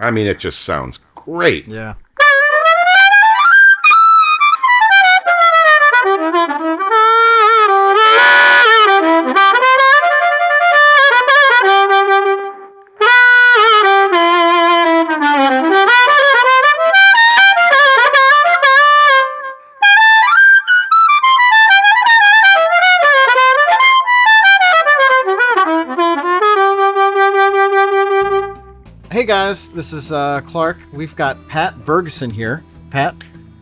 I mean, it just sounds great. Yeah. Hey guys, this is Clark. We've got Pat Bergeson here. Pat,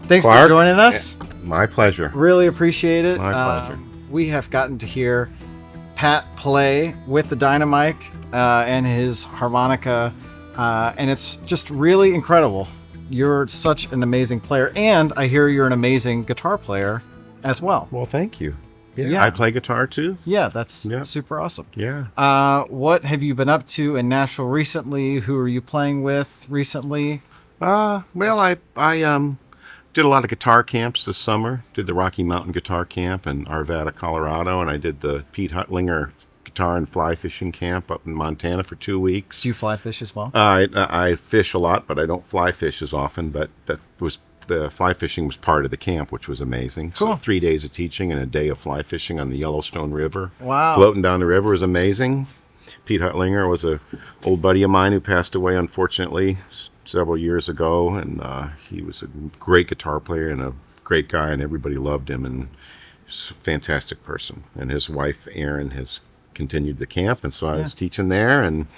thanks Clark, for joining us. My pleasure. Really appreciate it. My pleasure. We have gotten to hear Pat play with the Dyna-Mic and his harmonica, and it's just really incredible. You're such an amazing player, and I hear you're an amazing guitar player as well. Well, thank you. Yeah, Yeah. I play guitar too. Yeah, that's Yeah. super awesome. Yeah. What have you been up to in Nashville recently? Who are you playing with recently? Well, I did a lot of guitar camps this summer. Did the Rocky Mountain Guitar Camp in Arvada, Colorado, and I did the Pete Huttlinger Guitar and Fly Fishing Camp up in Montana for 2 weeks. Do you fly fish as well? I fish a lot, but I don't fly fish as often. But the fly fishing was part of the camp, which was amazing. Cool. So 3 days of teaching and a day of fly fishing on the Yellowstone River. Wow. Floating down the river was amazing. Pete Huttlinger was a old buddy of mine who passed away, unfortunately, several years ago. And he was a great guitar player and a great guy, and everybody loved him. And he's a fantastic person. And his wife, Erin, has continued the camp. And so I was teaching there and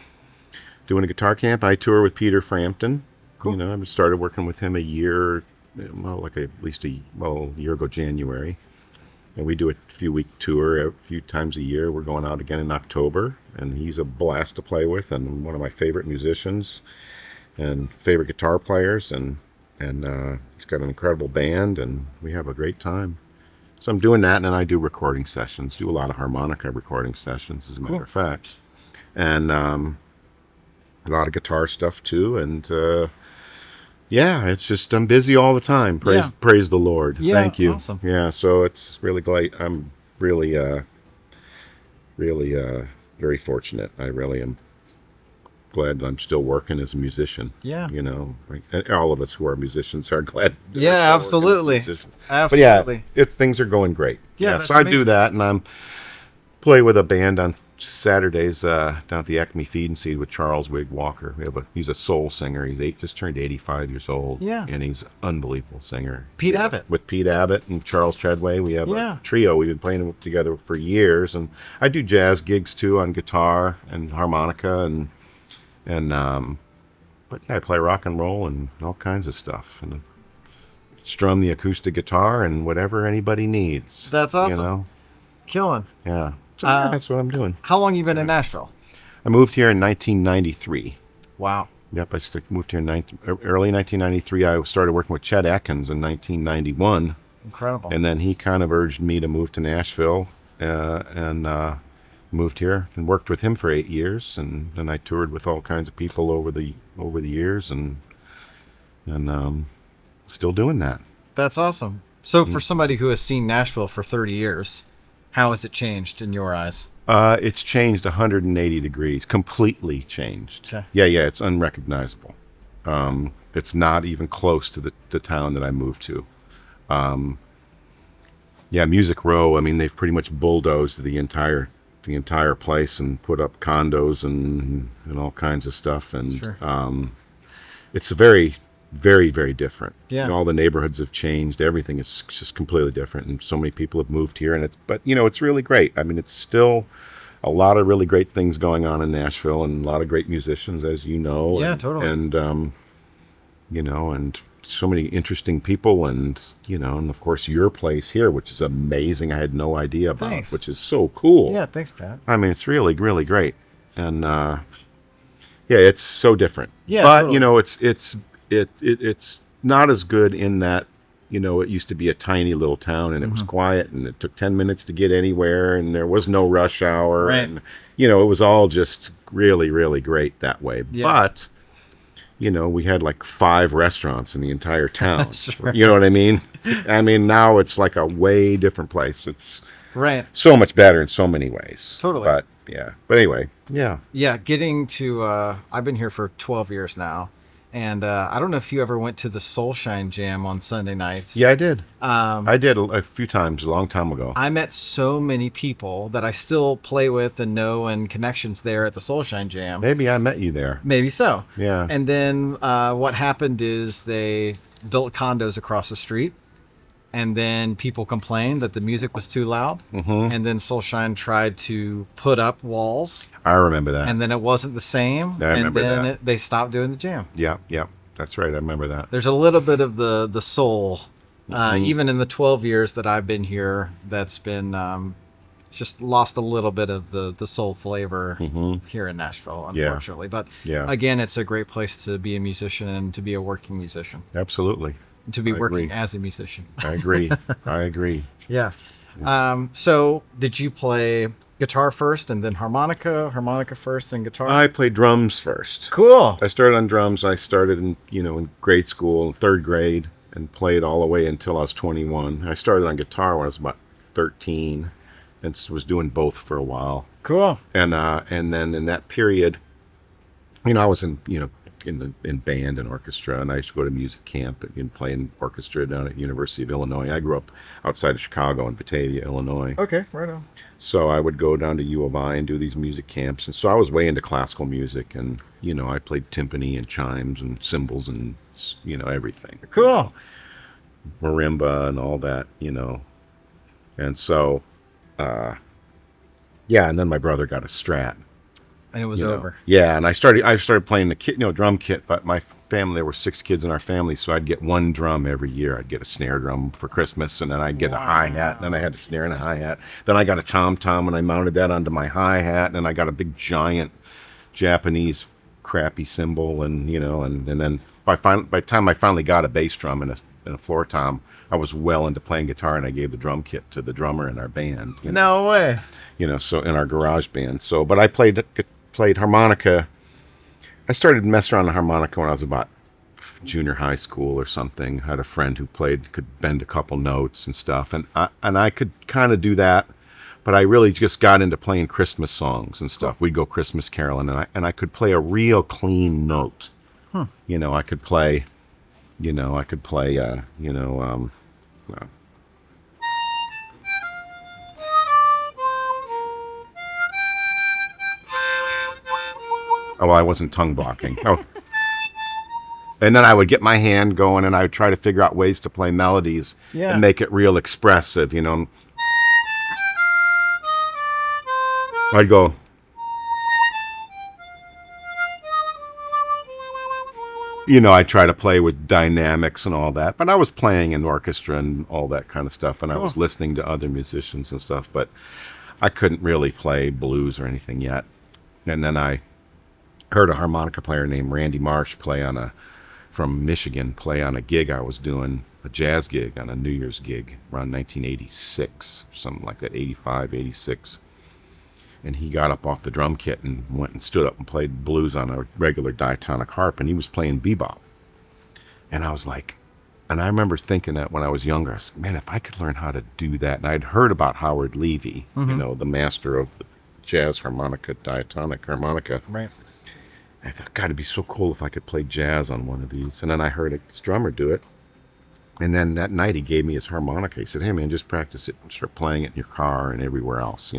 doing a guitar camp. I tour with Peter Frampton. Cool. You know, I started working with him a year ago, January. And we do a few-week tour a few times a year. We're going out again in October, and he's a blast to play with and one of my favorite musicians and favorite guitar players, and he's got an incredible band, and we have a great time. So I'm doing that, and then I do recording sessions, do a lot of harmonica recording sessions, as a matter of fact, and a lot of guitar stuff too, and yeah, it's just I'm busy all the time. Praise the Lord. Yeah, Thank you. awesome. Yeah, so it's really great. I'm really very fortunate. I really am glad that I'm still working as a musician. Yeah. You know, and all of us who are musicians are glad. that Yeah, we're still working absolutely. as musicians. Absolutely. But yeah, things are going great. Yeah, so that's I do amazing. that, and I'm play with a band on Saturdays down at the Acme Feed and Seed with Charles Wig Walker. He's a soul singer. He's just turned 85 years old. Yeah. And he's an unbelievable singer. Pete Abbott. With Pete Abbott and Charles Treadway, we have Yeah. a trio. We've been playing together for years, and I do jazz gigs too on guitar and harmonica, but yeah, I play rock and roll and all kinds of stuff, and strum the acoustic guitar and whatever anybody needs. That's awesome. You know? Killing. Yeah. So yeah, that's what I'm doing. How long you been in Nashville? I moved here in 1993. Wow. Yep, I moved here in early 1993. I started working with Chet Atkins in 1991, Incredible. and then he kind of urged me to move to Nashville, and moved here and worked with him for 8 years, and then I toured with all kinds of people over the years, and still doing that. That's awesome. So for somebody who has seen Nashville for 30 years, how has it changed in your eyes? It's changed 180 degrees, completely changed. Okay. Yeah, it's unrecognizable. It's not even close to the town that I moved to. Music Row, I mean, they've pretty much bulldozed the entire place and put up condos and all kinds of stuff. And Sure. it's very, very, very different. Yeah. All the neighborhoods have changed. Everything is just completely different. And so many people have moved here. But it's really great. I mean, it's still a lot of really great things going on in Nashville, and a lot of great musicians, as you know. Yeah, and, totally. And, and so many interesting people, and of course your place here, which is amazing. I had no idea about, Thanks. which is so cool. Yeah, thanks, Pat. I mean, it's really, really great. And, it's so different. Yeah, but totally. it's not as good in that, it used to be a tiny little town, and it was quiet, and it took 10 minutes to get anywhere, and there was no rush hour. Right. And, it was all just really, really great that way. Yeah. But, we had like 5 restaurants in the entire town. That's right. You know what I mean? I mean, now it's like a way different place. It's Right. so much better in so many ways. Totally. But anyway, yeah. Yeah, getting to, I've been here for 12 years now, And I don't know if you ever went to the Soulshine Jam on Sunday nights. Yeah, I did. I did a few times, a long time ago. I met so many people that I still play with and know and connections there at the Soulshine Jam. Maybe I met you there. Maybe so. Yeah. And then what happened is they built condos across the street. And then people complained that the music was too loud. Mm-hmm. And then Soulshine tried to put up walls. I remember that. And then it wasn't the same. I remember and then that. they stopped doing the jam. Yeah, that's right. I remember that. There's a little bit of the soul, even in the 12 years that I've been here, that's been just lost a little bit of the soul flavor here in Nashville, unfortunately. But again, it's a great place to be a musician and to be a working musician. Absolutely. To be I working agree. as a musician. I agree. I agree. Yeah. So did you play guitar first and then harmonica first and guitar? I played drums first. Cool. I started on drums. I started in grade school, third grade, and played all the way until I was 21. I started on guitar when I was about 13, and was doing both for a while. Cool. And then in that period, I was in band and orchestra, and I used to go to music camp and play in orchestra down at University of Illinois. I grew up outside of Chicago in Batavia, Illinois. Okay, right on. So I would go down to U of I and do these music camps, and so I was way into classical music, and I played timpani and chimes and cymbals and everything. Cool. Marimba and all that, and so and then my brother got a Strat. And it was over. Yeah, and I started playing the kit, drum kit. But my family, there were 6 kids in our family, so I'd get one drum every year. I'd get a snare drum for Christmas, and then I'd get a hi-hat, and then I had a snare and a hi-hat. Then I got a tom-tom, and I mounted that onto my hi-hat, and then I got a big giant Japanese crappy cymbal, and and then by the time I finally got a bass drum and a floor tom, I was well into playing guitar, and I gave the drum kit to the drummer in our band. No way. So in our garage band. So, but I played harmonica. I started messing around the harmonica when I was about junior high school or something. I had a friend who could bend a couple notes and stuff, and I could kind of do that, but I really just got into playing Christmas songs and stuff. We'd go Christmas caroling, and I could play a real clean note. I could play, Oh, I wasn't tongue blocking. Oh. And then I would get my hand going, and I would try to figure out ways to play melodies and make it real expressive, I'd go. I'd try to play with dynamics and all that. But I was playing in orchestra and all that kind of stuff, and I was listening to other musicians and stuff, but I couldn't really play blues or anything yet. And then I heard a harmonica player named Randy Marsh from Michigan play on a gig I was doing, a jazz gig on a New Year's gig around 1986, something like that, 85, 86. And he got up off the drum kit and went and stood up and played blues on a regular diatonic harp, and he was playing bebop. And I was like, and I remember thinking that when I was younger, I was like, man, if I could learn how to do that. And I'd heard about Howard Levy, the master of the jazz harmonica, diatonic harmonica. Right. I thought, God, it'd be so cool if I could play jazz on one of these. And then I heard a drummer do it. And then that night he gave me his harmonica. He said, hey, man, just practice it and start playing it in your car and everywhere else,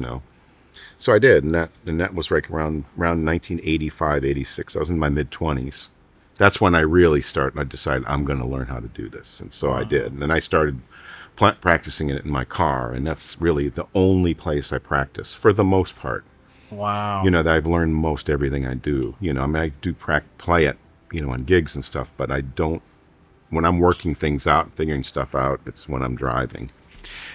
So I did, and that was right around 1985, 86. I was in my mid-20s. That's when I really started. I decided I'm going to learn how to do this. And so I did. And then I started practicing it in my car. And that's really the only place I practice for the most part. Wow. That I've learned most everything I do. I do play it, on gigs and stuff, but I don't, when I'm working things out, figuring stuff out, it's when I'm driving.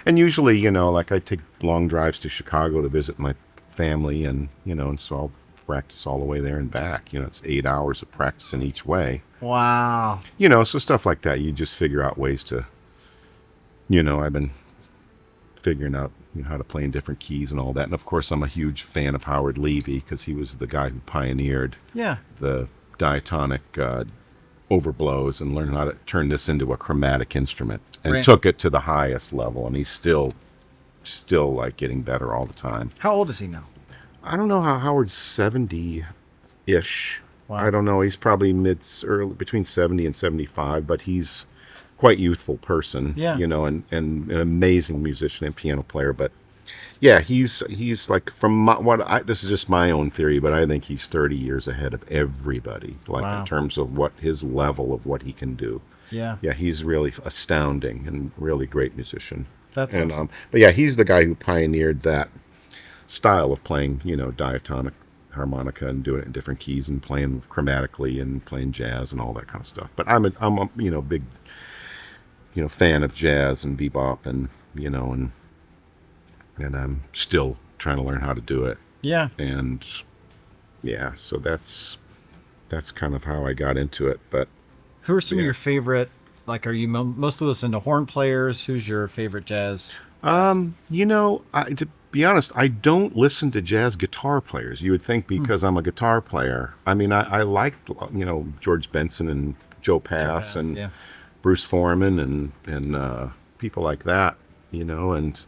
And usually, like I take long drives to Chicago to visit my family, and, and so I'll practice all the way there and back. It's 8 hours of practicing each way. Wow. So stuff like that, you just figure out ways to, I've been figuring out how to play in different keys and all that. And of course, I'm a huge fan of Howard Levy because he was the guy who pioneered the diatonic overblows and learned how to turn this into a chromatic instrument and took it to the highest level. And he's still like getting better all the time. How old is he now? I don't know how Howard's 70-ish. Wow. I don't know. He's probably early between 70 and 75, but he's quite youthful person, Yeah. and an amazing musician and piano player. But yeah, he's like this is just my own theory, but I think he's 30 years ahead of everybody, like in Wow. terms of what his level of what he can do. Yeah. Yeah, he's really astounding and really great musician. That's And awesome. but yeah, he's the guy who pioneered that style of playing, diatonic harmonica and doing it in different keys and playing chromatically and playing jazz and all that kind of stuff. But I'm a big fan of jazz and bebop and and I'm still trying to learn how to do it. Yeah. And yeah, so that's kind of how I got into it. But Who are some of yeah. your favorite? Like, are you mostly listen to horn players? Who's your favorite jazz? To be honest, I don't listen to jazz guitar players. You would think because I'm a guitar player. I mean, I liked, George Benson and Joe Pass and yeah. Bruce Foreman and people like that, and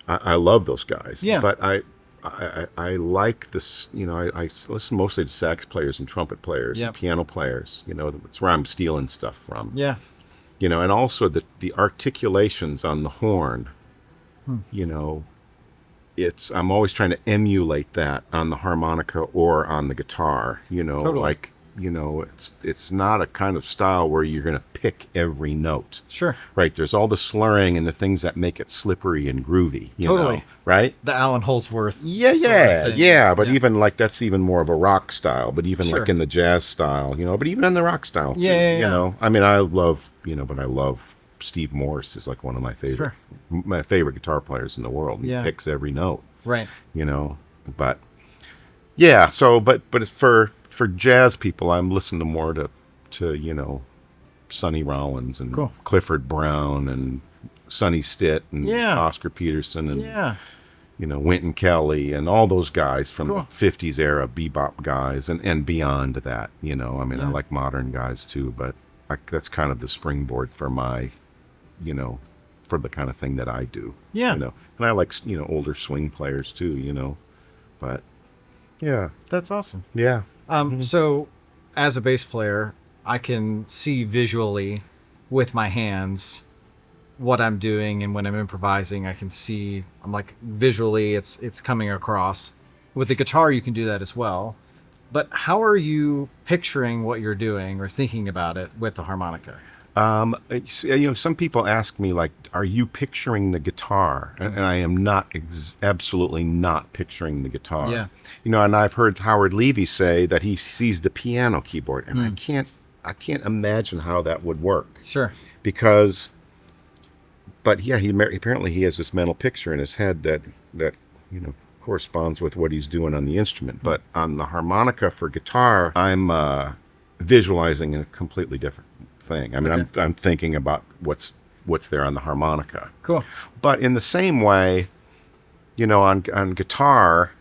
I love those guys. Yeah. But I like this, I listen mostly to sax players and trumpet players Yep. and piano players. That's where I'm stealing stuff from. Yeah. And also the articulations on the horn, I'm always trying to emulate that on the harmonica or on the guitar, Totally. like, it's not a kind of style where you're going to pick every note. Sure. Right. There's all the slurring and the things that make it slippery and groovy, Totally. know, right? The Alan Holdsworth. Yeah, sort yeah, of thing. yeah. But even like that's even more of a rock style. But even Sure. like in the jazz style, but even in the rock style, too, Yeah. I mean, I love, but I love Steve Morse is like one of my favorite, guitar players in the world. He Yeah. picks every note, Right. But yeah. So, but it's for jazz people, I'm listening more to Sonny Rollins and Cool. Clifford Brown and Sonny Stitt and Yeah. Oscar Peterson and Yeah. Wynton Kelly and all those guys from Cool. the 50s era bebop guys and beyond that. I mean, I Yeah. like modern guys too, but that's kind of the springboard for my, for the kind of thing that I do. Yeah. And I like older swing players too. But yeah, That's awesome. yeah. So, as a bass player, I can see visually with my hands what I'm doing, and when I'm improvising, I can see. I'm like visually, it's coming across. With the guitar, you can do that as well. But how are you picturing what you're doing or thinking about it with the harmonica? Some people ask me like, "Are you picturing the guitar?" And I am not, absolutely not picturing the guitar. Yeah. And I've heard Howard Levy say that he sees the piano keyboard, and I can't imagine how that would work Sure. because. But yeah, apparently he has this mental picture in his head that corresponds with what he's doing on the instrument. But on the harmonica for guitar, I'm visualizing a completely different thing. I mean, Okay. I'm thinking about what's there on the harmonica. Cool. But in the same way, on guitar,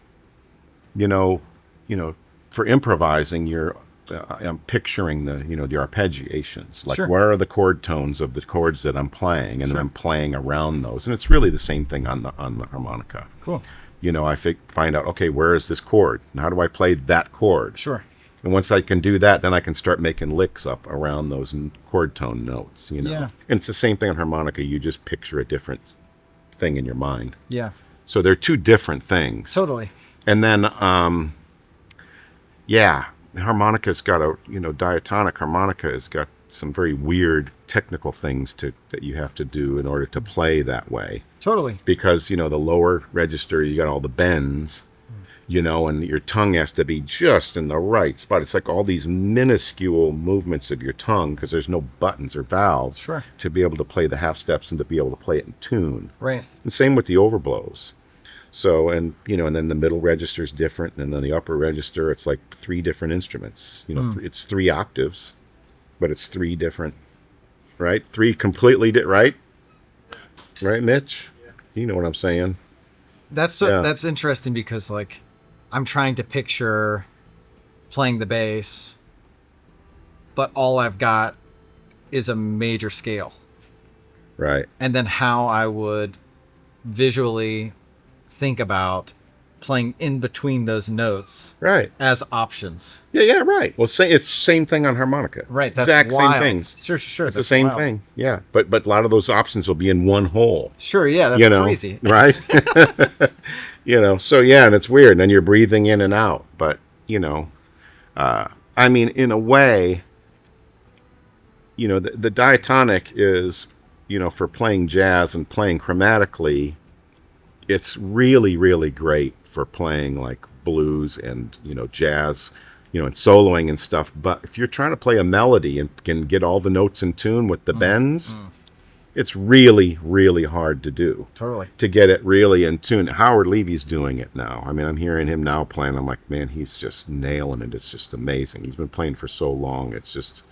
for improvising, I'm picturing the arpeggiations, like Sure. where are the chord tones of the chords that I'm playing, and Sure. then I'm playing around those, and it's really the same thing on the harmonica. Cool. I find out, okay, where is this chord, and how do I play that chord? Sure. And once I can do that, then I can start making licks up around those chord tone notes. Yeah. And it's the same thing on harmonica. You just picture a different thing in your mind. Yeah. So they're two different things. Totally. And then, harmonica's got diatonic harmonica has got some very weird technical things that you have to do in order to play that way. Totally. Because, the lower register, you got all the bends, and your tongue has to be just in the right spot. It's like all these minuscule movements of your tongue because there's no buttons or valves Sure. to be able to play the half steps and to be able to play it in tune. Right. And same with the overblows. So, and then the middle register is different, and then the upper register, it's like three different instruments. It's 3 octaves, but it's 3 different, right? 3 completely right? Right, Mitch? Yeah. You know what I'm saying? That's interesting because like I'm trying to picture playing the bass, but all I've got is a major scale. Right. And then how I would visually think about playing in between those notes Right. as options. Yeah, right. Well, it's same thing on harmonica. Right, that's exact wild. same things. Sure. It's the That's same wild. thing. Yeah, but a lot of those options will be in one hole. Sure, yeah, that's You know, crazy. right? So yeah, and it's weird. And then you're breathing in and out. But I mean, in a way, the diatonic is, for playing jazz and playing chromatically, it's really, really great for playing like blues and, jazz, and soloing and stuff. But if you're trying to play a melody and can get all the notes in tune with the bends, it's really, really hard to do. Totally. To get it really in tune. Howard Levy's doing it now. I mean, I'm hearing him now playing. I'm like, man, he's just nailing it. It's just amazing. He's been playing for so long. It's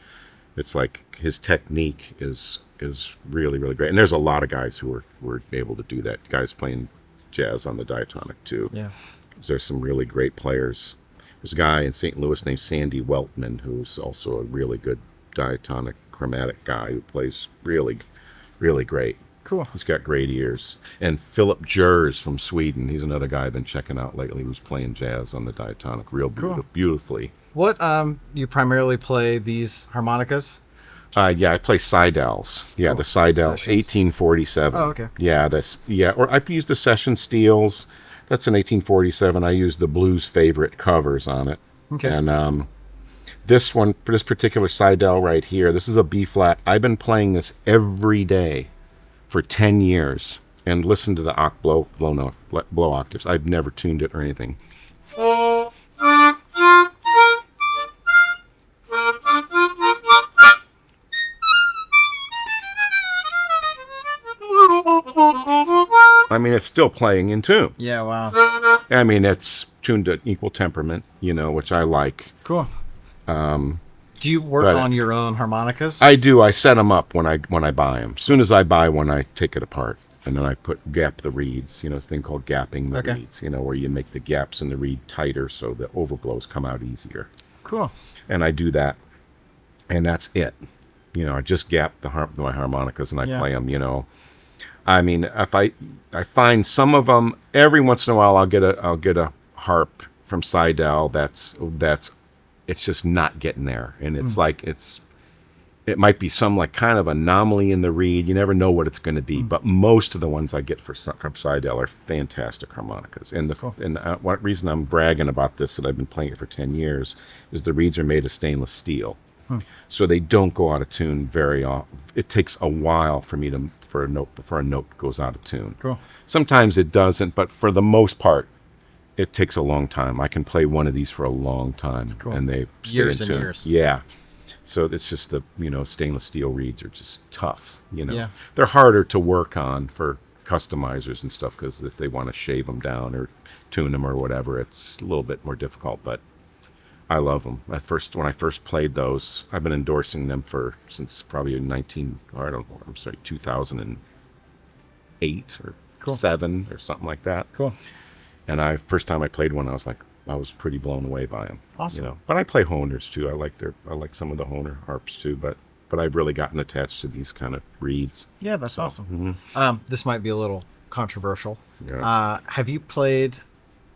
like his technique is really, really great. And there's a lot of guys who were able to do that. Guys playing jazz on the diatonic too. Yeah. There's some really great players. There's a guy in St. Louis named Sandy Weltman, who's also a really good diatonic chromatic guy who plays really, really great. Cool. He's got great ears. And Philip Jers from Sweden, he's another guy I've been checking out lately who's playing jazz on the diatonic real beautifully. What you primarily play these harmonicas? Yeah, I play Seidels. Yeah, Cool. the Seidel Sessions. 1847. Oh, okay. Yeah, or I use the Session Steels. That's an 1847. I use the Blues Favorite covers on it. Okay. And this one, this particular Seidel right here, this is a B flat. I've been playing this every day for 10 years. And listen to the blow octaves. I've never tuned it or anything. I mean, it's still playing in tune. Yeah, wow. I mean, it's tuned to equal temperament, which I like. Cool. Do you work on your own harmonicas? I do. I set them up when I buy them. As soon as I buy one, I take it apart. And then I gap the reeds, this thing called gapping the reeds, where you make the gaps in the reed tighter so the overblows come out easier. Cool. And I do that. And that's it. I just gap my harmonicas and I play them, I mean, if I find some of them every once in a while, I'll get a harp from Seidel that's it's just not getting there, and it's like it might be some like kind of anomaly in the reed. You never know what it's going to be, but most of the ones I get from Seidel are fantastic harmonicas. And what reason I'm bragging about this that I've been playing it for 10 years is the reeds are made of stainless steel. So they don't go out of tune very often. It takes a while for a note goes out of tune. Cool. Sometimes it doesn't, but for the most part, it takes a long time. I can play one of these for a long time, and they stay Years in and tune. years. Yeah. So it's just the stainless steel reeds are just tough. Yeah. They're harder to work on for customizers and stuff because if they want to shave them down or tune them or whatever, it's a little bit more difficult. But I love them. When I first played those, I've been endorsing them since probably 2008 or 7 or something like that. Cool. And first time I played one, I was pretty blown away by them. Awesome. But I play Honers too. I like some of the Honer harps too. But I've really gotten attached to these kind of reeds. Yeah, that's awesome. This might be a little controversial. Yeah. Have you played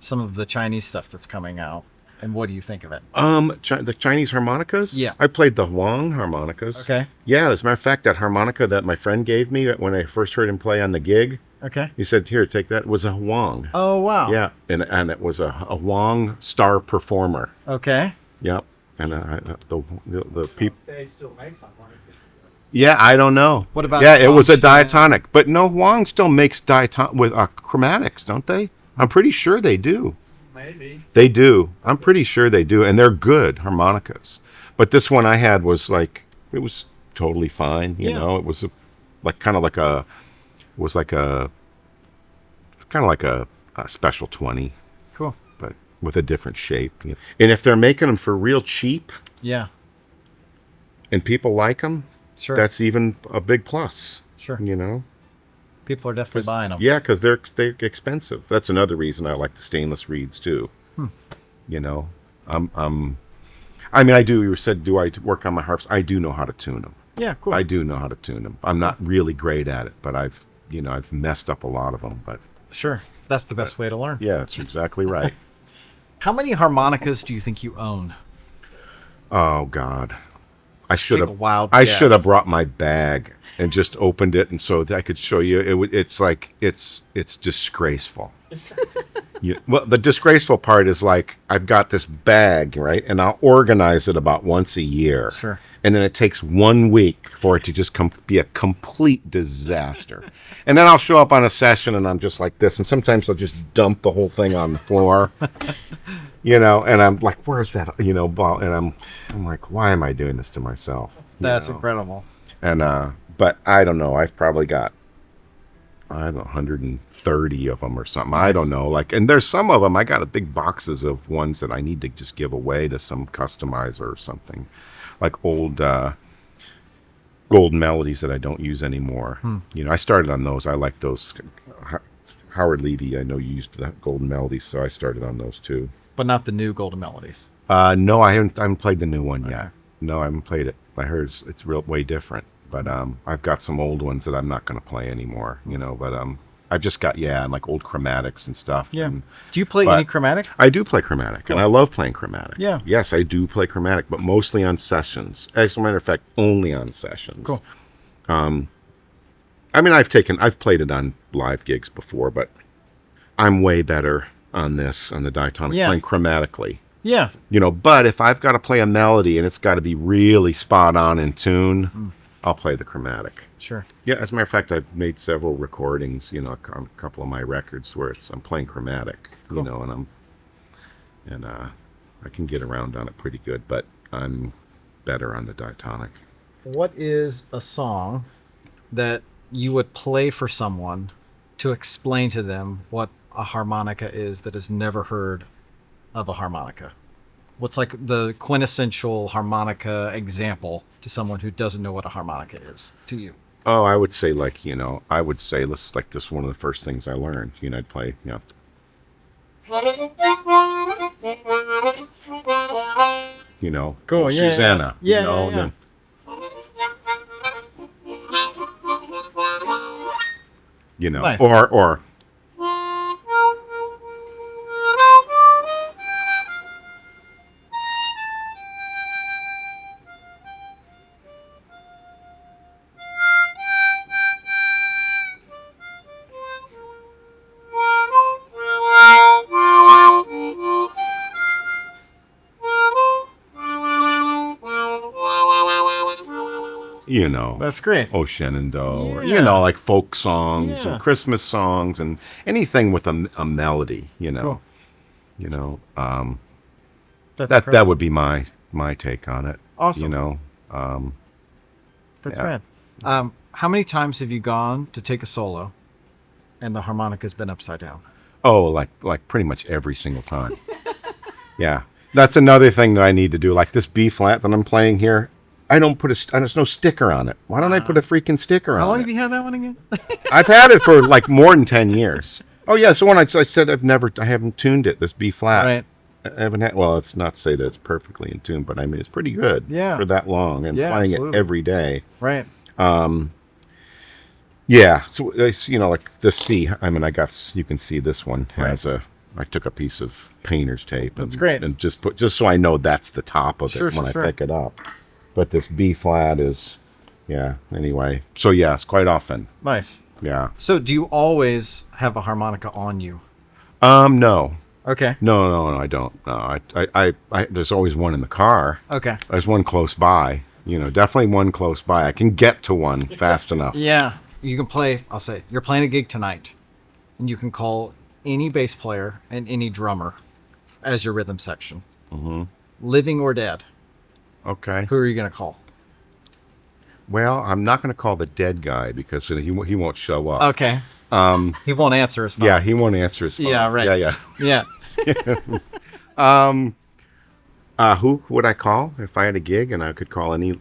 some of the Chinese stuff that's coming out? And what do you think of it? The Chinese harmonicas? Yeah. I played the Huang harmonicas. Okay. Yeah, as a matter of fact, that harmonica that my friend gave me when I first heard him play on the gig, Okay. he said, "Here, take that." It was a Huang. Oh, wow. Yeah, and it was a Huang star performer. Okay. Yep. And the people. They still make harmonicas. Yeah, I don't know. What about Yeah, it was a function? diatonic, but no, Huang still makes diatonic with chromatics, don't they? I'm pretty sure they do. Maybe. They do. I'm pretty sure they do, and they're good harmonicas. But this one I had was it was totally fine. You know, it was kind of like a special 20, Cool. but with a different shape. And if they're making them for real cheap Yeah. and people like them, Sure. that's even a big plus. Sure. People are definitely buying them. Yeah, because they're expensive. That's another reason I like the stainless reeds too. I mean, I do. You said, do I work on my harps? I do know how to tune them. Yeah, cool. I do know how to tune them. I'm not really great at it, but I've messed up a lot of them. But Sure. That's the best way to learn. Yeah, that's exactly right. How many harmonicas do you think you own? Oh God, I should take have. a wild I guess. should have brought my bag and just opened it, and so that I could show you. It's like it's disgraceful. Well, the disgraceful part is like I've got this bag, right, and I'll organize it about once a year. Sure. And then it takes 1 week for it to just be a complete disaster. And then I'll show up on a session and I'm just like this. And sometimes I'll just dump the whole thing on the floor, and I'm like, where's that, and I'm like, why am I doing this to myself? That's incredible. And, but I don't know. I've probably got, 130 of them or something. Nice. I don't know. And there's some of them, I got big boxes of ones that I need to just give away to some customizer or something. Like old gold melodies that I don't use anymore. I started on those. I like those. Howard Levy, I know, used the golden melodies, so I started on those too. But not the new golden melodies. No, I haven't played the new one yet. No, I haven't played it. I heard it's way different. But I've got some old ones that I'm not going to play anymore. But I've just got like old chromatics and stuff. Yeah. And, do you play any chromatic? I do play chromatic, and I love playing chromatic. Yeah. Yes, I do play chromatic, but mostly on sessions. As a matter of fact, only on sessions. Cool. I've played it on live gigs before, but I'm way better on the diatonic, playing chromatically. Yeah. But if I've got to play a melody and it's got to be really spot on in tune, I'll play the chromatic. Sure. Yeah, as a matter of fact, I've made several recordings, on a couple of my records where I'm playing chromatic, cool. and I can get around on it pretty good, but I'm better on the diatonic. What is a song that you would play for someone to explain to them what a harmonica is that has never heard of a harmonica? What's like the quintessential harmonica example to someone who doesn't know what a harmonica is to you? Oh, I would say this is one of the first things I learned. I'd play, Cool, yeah, Susanna, yeah. and then, Nice. or That's great. Oh Shenandoah, or like folk songs Yeah. and Christmas songs and anything with a melody, Cool. That's that would be my take on it. Awesome. That's rad. How many times have you gone to take a solo and the harmonica's been upside down? Oh, like pretty much every single time. Yeah, that's another thing that I need to do. Like this B flat that I'm playing here, I don't put there's no sticker on it. Why don't I put a freaking sticker on it? How long have you had that one again? I've had it for like more than 10 years. Oh yeah, so when I said I haven't tuned it, this B flat. Right. I haven't had, well, it's not to say that it's perfectly in tune, but I mean, it's pretty good for that long and playing absolutely. it every day. Right. Yeah. So, like the C, you can see this one has I took a piece of painter's tape. That's great. And just so I know that's the top of Sure, it when sure. I pick it up. But this B flat is, anyway. So yes, quite often. Nice. Yeah. So do you always have a harmonica on you? No. Okay. No, I don't. No, I there's always one in the car. Okay. There's one close by. Definitely one close by. I can get to one fast enough. Yeah. You can play, I'll say, you're playing a gig tonight, and you can call any bass player and any drummer as your rhythm section. Mm-hmm. Living or dead. Okay. Who are you going to call? Well, I'm not going to call the dead guy because he won't show up. Okay. He won't answer his phone. Yeah, he won't answer his phone. Yeah, right. Yeah. Who would I call if I had a gig and I could call any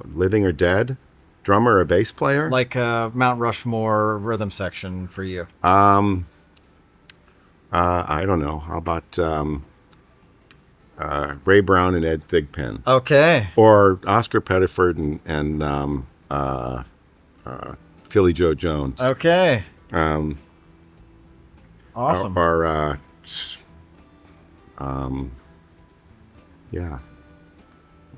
living or dead drummer or bass player? Like Mount Rushmore rhythm section for you. I don't know. How about Ray Brown and Ed Thigpen? Okay. Or Oscar Pettiford and Philly Joe Jones. Okay. Awesome. Yeah,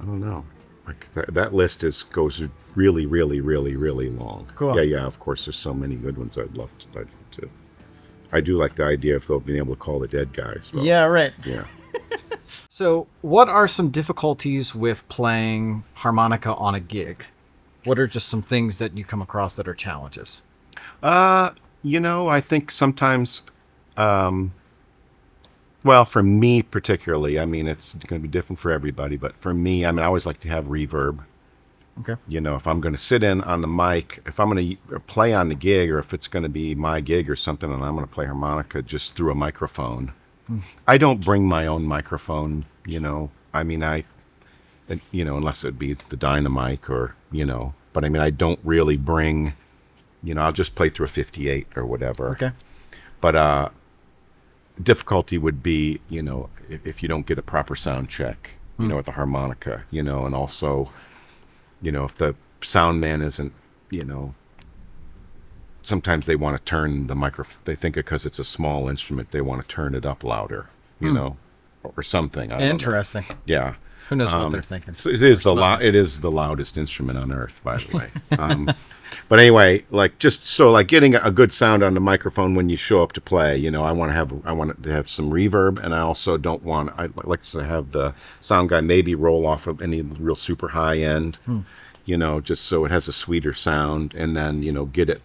I don't know. Like that list goes really, really, really, really long. Cool. Yeah. Of course, there's so many good ones. I'd love to. I do like the idea of being able to call the dead guys. Though. Yeah, right. Yeah. So, what are some difficulties with playing harmonica on a gig? What are just some things that you come across that are challenges? I think sometimes, well, for me particularly, I mean, it's going to be different for everybody, but for me, I mean, I always like to have reverb. Okay. If I'm going to sit in on the mic, if I'm going to play on the gig, or if it's going to be my gig or something, and I'm going to play harmonica just through a microphone, I don't bring my own microphone, I mean, unless it be the Dyna-Mic or, but I mean, I don't really bring, I'll just play through a 58 or whatever. Okay. But difficulty would be, if you don't get a proper sound check, with the harmonica, and also, if the sound man isn't, sometimes they want to turn the microphone. They think because it's a small instrument, they want to turn it up louder, or something. I don't know. Interesting. Yeah. Who knows what they're thinking? So it is the loudest instrument on earth, by the way. But anyway, getting a good sound on the microphone when you show up to play. I want to have some reverb, and I also don't want. I like to have the sound guy maybe roll off of any real super high end. Just so it has a sweeter sound, and then get it.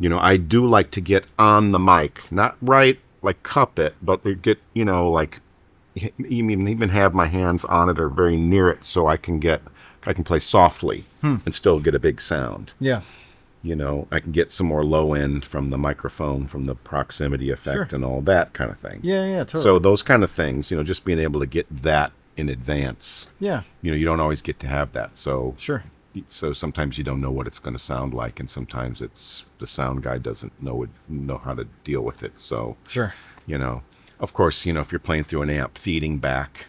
I do like to get on the mic, not right like cup it, but get even have my hands on it or very near it, so I can play softly and still get a big sound. Yeah. I can get some more low end from the microphone, from the proximity effect, and all that kind of thing. Yeah, totally. So those kind of things, just being able to get that in advance. Yeah. You don't always get to have that. So Sure. So sometimes you don't know what it's going to sound like, and sometimes it's the sound guy doesn't know how to deal with it. So Sure. Of course, if you're playing through an amp, feeding back,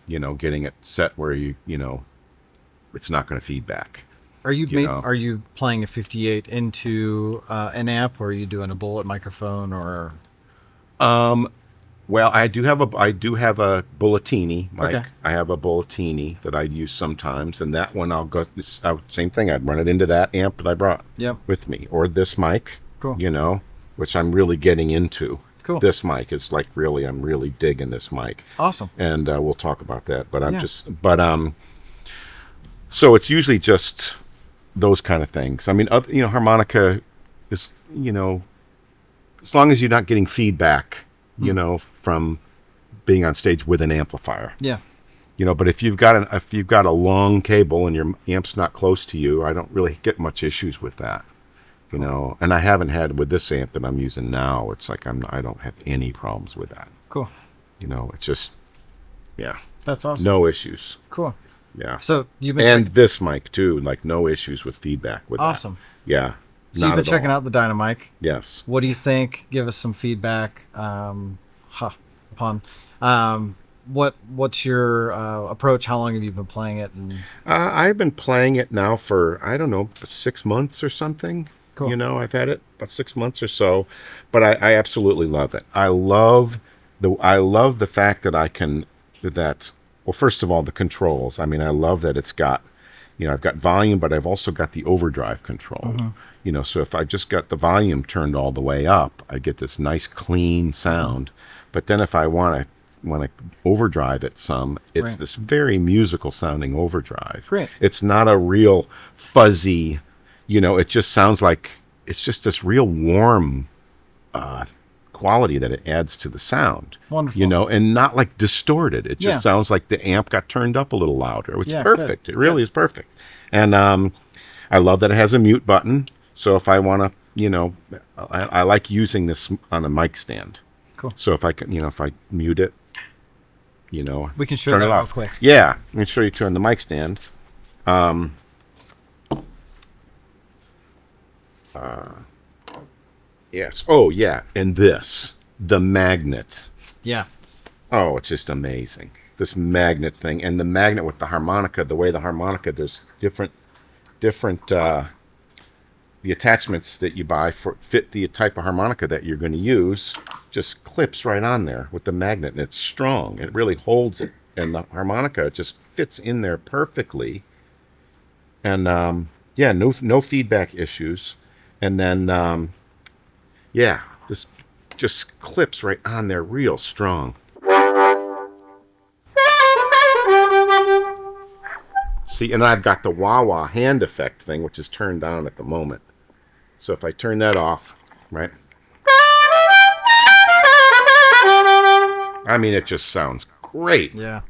getting it set where it's not going to feed back. Are you playing a 58 into an amp, or are you doing a bullet microphone, or? Well, I do have a Bulletini mic. Okay. I have a Bulletini that I use sometimes, and that one same thing. I'd run it into that amp that I brought with me, or this mic. Cool. Which I'm really getting into. Cool. This mic is I'm really digging this mic. Awesome. And we'll talk about that. But so it's usually just those kind of things. I mean, harmonica is, as long as you're not getting feedback, from being on stage with an amplifier. Yeah. But if you've got a long cable and your amp's not close to you, I don't really get much issues with that. And I haven't had with this amp that I'm using now. It's like I don't have any problems with that. Cool. It's just, yeah. That's awesome. No issues. Cool. Yeah. So you've been this mic too, no issues with feedback with awesome. that. Yeah. So you've been checking out the Dyna-Mic. Yes. What do you think? Give us some feedback. What's your approach? How long have you been playing it? I've been playing it now for, I don't know, 6 months or something. Cool. I've had it about 6 months or so, but I absolutely love it. I love the fact that well, first of all, the controls. I mean, I love that it's got, I've got volume, but I've also got the overdrive control. So if I just got the volume turned all the way up, I get this nice clean sound. But then if I want to overdrive it some, it's Right. this very musical sounding overdrive. Great. It's not a real fuzzy, it just sounds like it's just this real warm quality that it adds to the sound. Wonderful. And not like distorted. It just sounds like the amp got turned up a little louder, which is perfect. Good. It really is perfect. And I love that it has a mute button. So if I want to, I like using this on a mic stand. Cool. So if I can, if I mute it, we can show turn that it real off. quick. Yeah, let me show you on the mic stand. Yes. Oh, yeah. And the magnet. Yeah. Oh, it's just amazing. This magnet thing, and the magnet with the harmonica. The way the harmonica, there's different. The attachments that you buy fit the type of harmonica that you're going to use. just clips right on there with the magnet, and it's strong. It really holds it, and the harmonica just fits in there perfectly. And yeah, no feedback issues. And then yeah, this just clips right on there real strong. See, and I've got the wah-wah hand effect thing, which is turned on at the moment. So if I turn that off, right? I mean, it just sounds great. Yeah.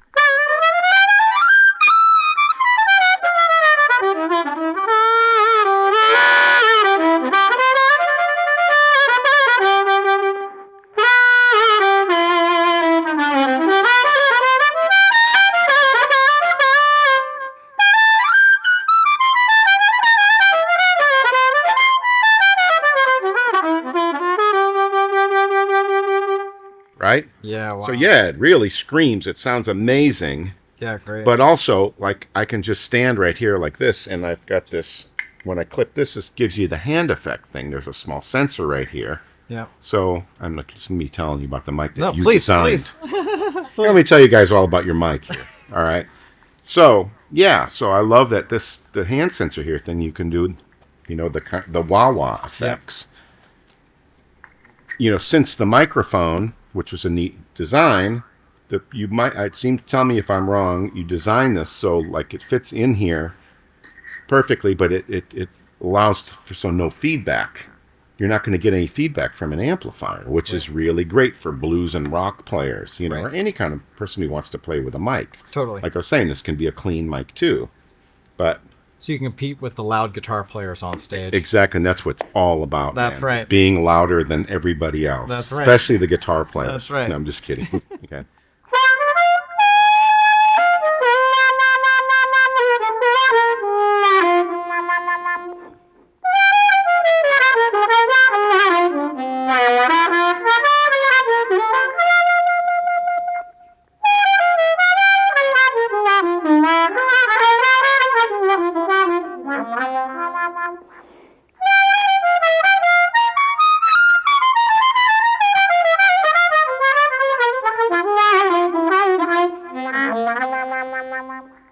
Right? Yeah, wow. So yeah, it really screams. It sounds amazing. Yeah, great. But also, like, I can just stand right here like this, and I've got this. When I clip this, this gives you the hand effect thing. There's a small sensor right here. Yeah. So I'm not just going to be telling you about the mic that No, you please, designed. please. Let me tell you guys all about your mic here. All right. So yeah, so I love that the hand sensor here thing you can do, you know, the wah-wah effects. You know, since the microphone, which was a neat design, I'd seem to tell me if I'm wrong, you designed this so like it fits in here perfectly, but it allows for so no feedback. You're not going to get any feedback from an amplifier, which is really great for blues and rock players, you know, or any kind of person who wants to play with a mic. Totally. Like I was saying, this can be a clean mic too. But So you can compete with the loud guitar players on stage. exactly, and that's what it's all about. That's man. right. Being louder than everybody else. That's right. Especially the guitar players. That's right. No, I'm just kidding. Okay.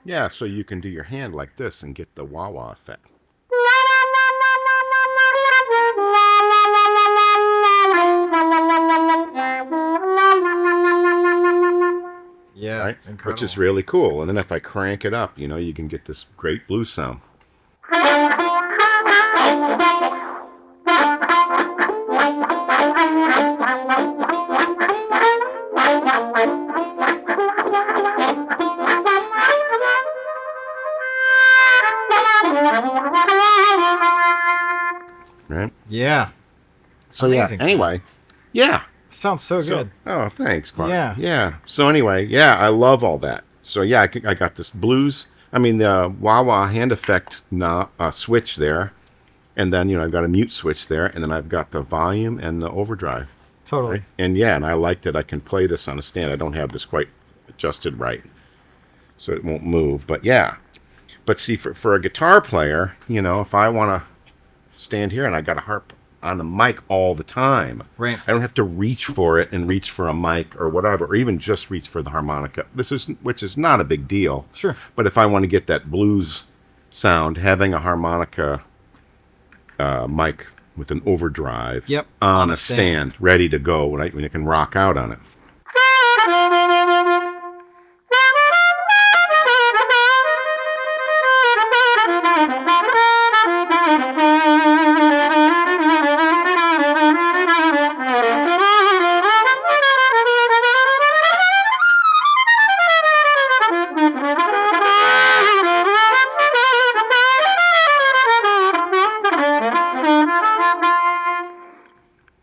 Yeah, so you can do your hand like this and get the wah-wah effect. Yeah, Right? incredible. Which is really cool. And then if I crank it up, you know, you can get this great blues sound. Right? Yeah. So Amazing. yeah, anyway, yeah. Sounds so good. Oh, thanks, Clark. Yeah. Yeah. So anyway, yeah, I love all that. So yeah, I got this blues. I mean, the wah-wah hand effect switch there. And then, you know, I've got a mute switch there. And then I've got the volume and the overdrive. Totally. Right? And yeah, and I like that I can play this on a stand. I don't have this quite adjusted right, so it won't move. But yeah. But see, for a guitar player, you know, if I want to stand here and I got to harp on the mic all the time. Right. I don't have to reach for it and reach for a mic or whatever, or even just reach for the harmonica. Which is not a big deal. Sure. But if I want to get that blues sound, having a harmonica mic with an overdrive on a stand ready to go when I can rock out on it.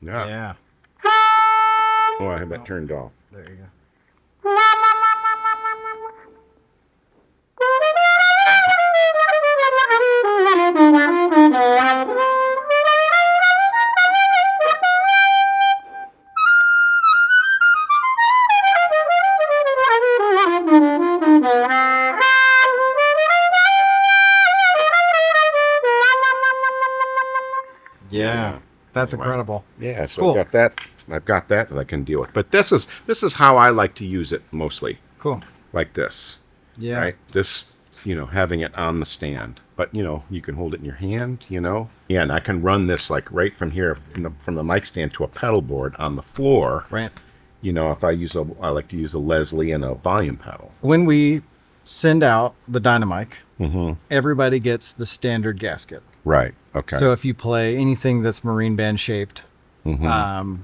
Yeah. Oh, I have that turned off. There you go. Yeah. That's incredible. Yeah, so Cool. I got that I've got that I can deal with. But this is how I like to use it mostly, Cool. like this. Yeah. Right. This, having it on the stand, but you can hold it in your hand. Yeah, and I can run this like right from here, from the mic stand to a pedal board on the floor. Right. If I like to use a Leslie and a volume pedal. When we send out the Dyna-Mic, Mm-hmm. everybody gets the standard gasket. Right. Okay. So if you play anything that's marine band shaped, Mm-hmm.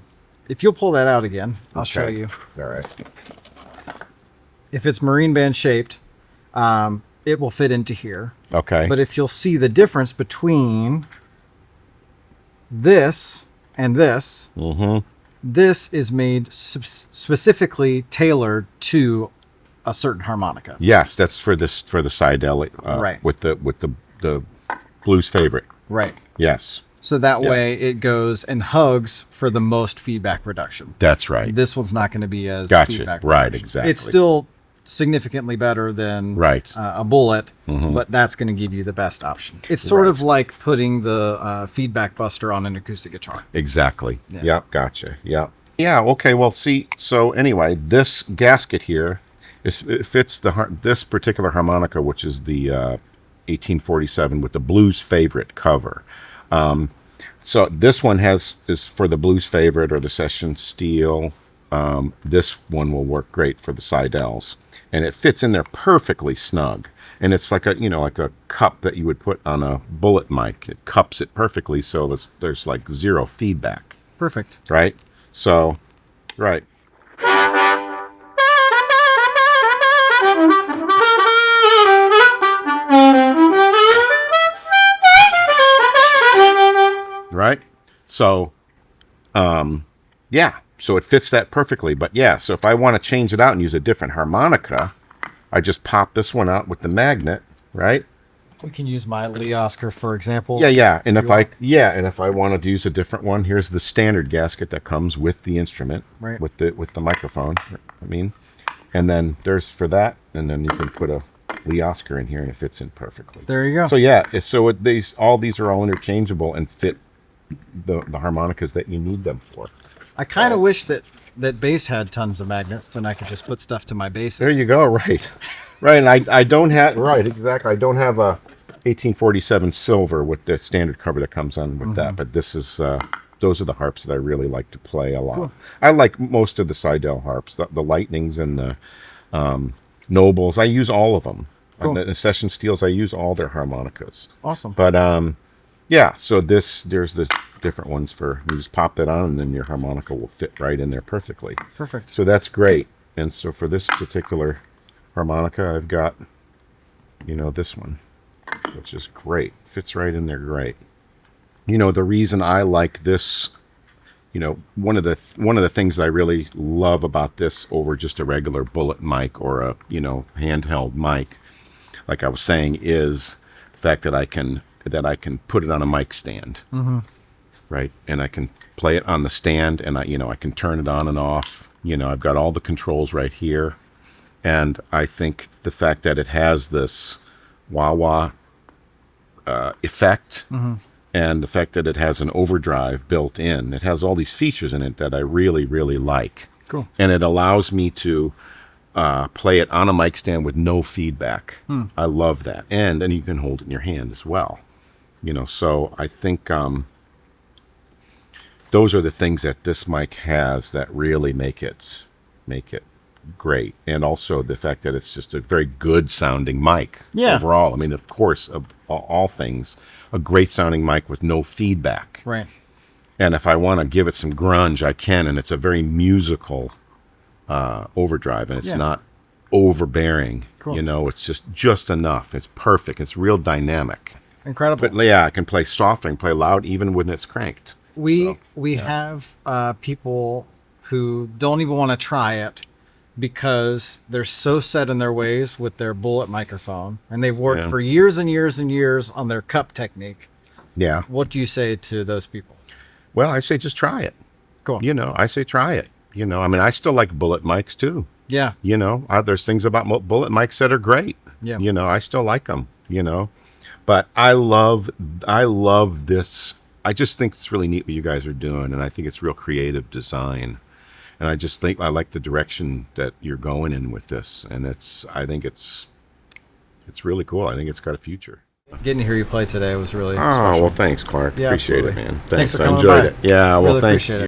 If you'll pull that out again, I'll show Okay. you. All right. If it's marine band shaped, it will fit into here. Okay. But if you'll see the difference between this and this, Mm-hmm. this is made specifically tailored to a certain harmonica. Yes, that's for the Seidel, Right. with the blues favorite. Right. Yes, So that Yeah. way it goes and hugs for the most feedback reduction. that's right. This one's not going to be as Gotcha. feedback Right, reduction. exactly. It's still significantly better than Right. a bullet, Mhm. but that's going to give you the best option. It's sort Right. of like putting the feedback buster on an acoustic guitar. Exactly. Yeah. Yep. Gotcha. Yep. Yeah. Okay. Well, see. So anyway, this gasket here it fits this particular harmonica, which is the 1847 with the blues favorite cover. So this one is for the blues favorite or the session steel. This one will work great for the Seidels, and it fits in there perfectly snug. And it's like a cup that you would put on a bullet mic. It cups it perfectly, so there's like zero feedback, Perfect. right? So, right. Right? So, yeah. So it fits that perfectly. But yeah, so if I want to change it out and use a different harmonica, I just pop this one out with the magnet, right? We can use my Lee Oscar, for example. Yeah. And if I wanted to use a different one, here's the standard gasket that comes with the instrument, Right. with the microphone. And then there's for that, and then you can put a Lee Oscar in here, and it fits in perfectly. There you go. So yeah, these are all interchangeable and fit the harmonicas that you need them for. I kind of wish that bass had tons of magnets, then I could just put stuff to my basses. There you go. Right. And I don't have exactly. I don't have a 1847 silver with the standard cover that comes on with that, but this is those are the harps that I really like to play a lot. Cool. I like most of the Seidel harps, the Lightnings and the Nobles. I use all of them. Cool. The session steels, I use all their harmonicas. Awesome. But yeah, so there's the different ones for you just pop that on and then your harmonica will fit right in there perfectly. Perfect. So that's great. And so for this particular harmonica, I've got this one, which is great. Fits right in there great. The reason I like this, one of the things that I really love about this over just a regular bullet mic or a handheld mic, like I was saying, is the fact that I can put it on a mic stand, right? And I can play it on the stand, and I can turn it on and off. I've got all the controls right here, and I think the fact that it has this wah-wah effect, and the fact that it has an overdrive built in, it has all these features in it that I really, really like. Cool. And it allows me to play it on a mic stand with no feedback. I love that. And you can hold it in your hand as well. So I think those are the things that this mic has that really make it great. And also the fact that it's just a very good sounding mic overall. I mean, of course, of all things, a great sounding mic with no feedback. Right. And if I want to give it some grunge, I can. And it's a very musical overdrive, and it's not overbearing. Cool. It's just enough. It's perfect. It's real dynamic. Incredible. But yeah, I can play soft, I can play loud, even when it's cranked. We have people who don't even want to try it because they're so set in their ways with their bullet microphone, and they've worked for years and years and years on their cup technique. Yeah. What do you say to those people? Well, I say just try it. Cool. I say try it. I mean, I still like bullet mics too. Yeah. There's things about bullet mics that are great. Yeah. I still like them. But I love this I just think it's really neat what you guys are doing, and I think it's real creative design. And I just think I like the direction that you're going in with this, and I think it's really cool. I think it's got a future. Getting to hear you play today was really Oh, special. well, thanks, Clark. Yeah, Appreciate absolutely. it, man. Thanks for I coming enjoyed by. it. Yeah, well, Really thanks. appreciate it.